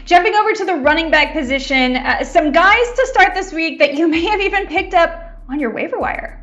Jumping over to the running back position, some guys to start this week that you may have even picked up on your waiver wire.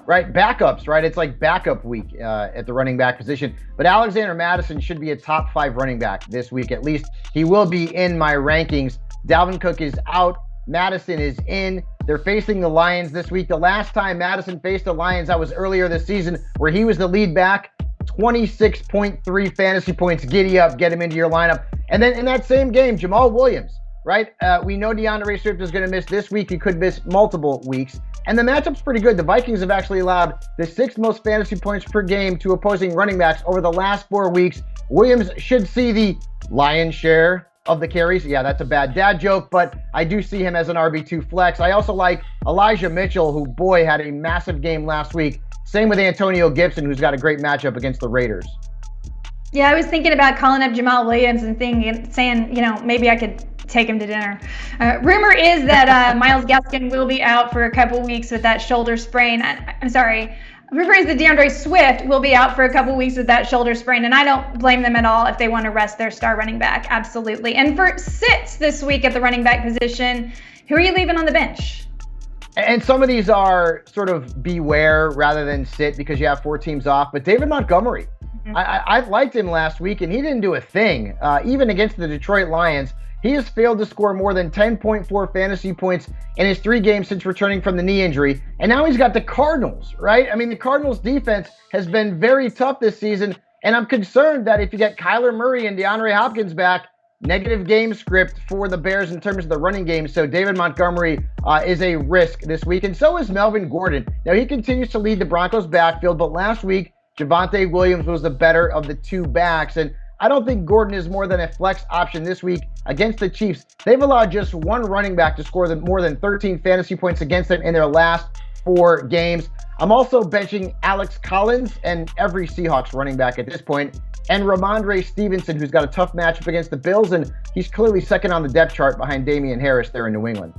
Right, backups, right? It's like backup week at the running back position. But Alexander Mattison should be a top 5 running back this week. At least he will be in my rankings. Dalvin Cook is out. Mattison is in. They're facing the Lions this week. The last time Mattison faced the Lions, that was earlier this season, where he was the lead back. 26.3 fantasy points. Giddy up, get him into your lineup. And then in that same game, Jamaal Williams, right? We know DeAndre Swift is going to miss this week. He could miss multiple weeks. And the matchup's pretty good. The Vikings have actually allowed the 6th most fantasy points per game to opposing running backs over the last 4 weeks. Williams should see the lion's share of the carries. Yeah, that's a bad dad joke, but I do see him as an RB2 flex. I also like Elijah Mitchell, who, boy, had a massive game last week. Same with Antonio Gibson, who's got a great matchup against the Raiders. Yeah, I was thinking about calling up Jamaal Williams and saying, maybe I could take him to dinner. Rumor is that Myles Gaskin will be out for a couple weeks with that shoulder sprain. I'm sorry. Rumor is that DeAndre Swift will be out for a couple weeks with that shoulder sprain, and I don't blame them at all if they want to rest their star running back. Absolutely. And for sits this week at the running back position, who are you leaving on the bench? And some of these are sort of beware rather than sit because you have 4 teams off. But David Montgomery, I liked him last week, and he didn't do a thing. Even against the Detroit Lions, he has failed to score more than 10.4 fantasy points in his 3 games since returning from the knee injury. And now he's got the Cardinals, right? I mean, the Cardinals defense has been very tough this season. And I'm concerned that if you get Kyler Murray and DeAndre Hopkins back, negative game script for the Bears in terms of the running game. So David Montgomery is a risk this week. And so is Melvin Gordon. Now, he continues to lead the Broncos backfield, but last week, Javonte Williams was the better of the 2 backs. And I don't think Gordon is more than a flex option this week against the Chiefs. They've allowed just 1 running back to score more than 13 fantasy points against them in their last 4 games. I'm also benching Alex Collins and every Seahawks running back at this point, and Ramondre Stevenson, who's got a tough matchup against the Bills, and he's clearly second on the depth chart behind Damian Harris there in New England.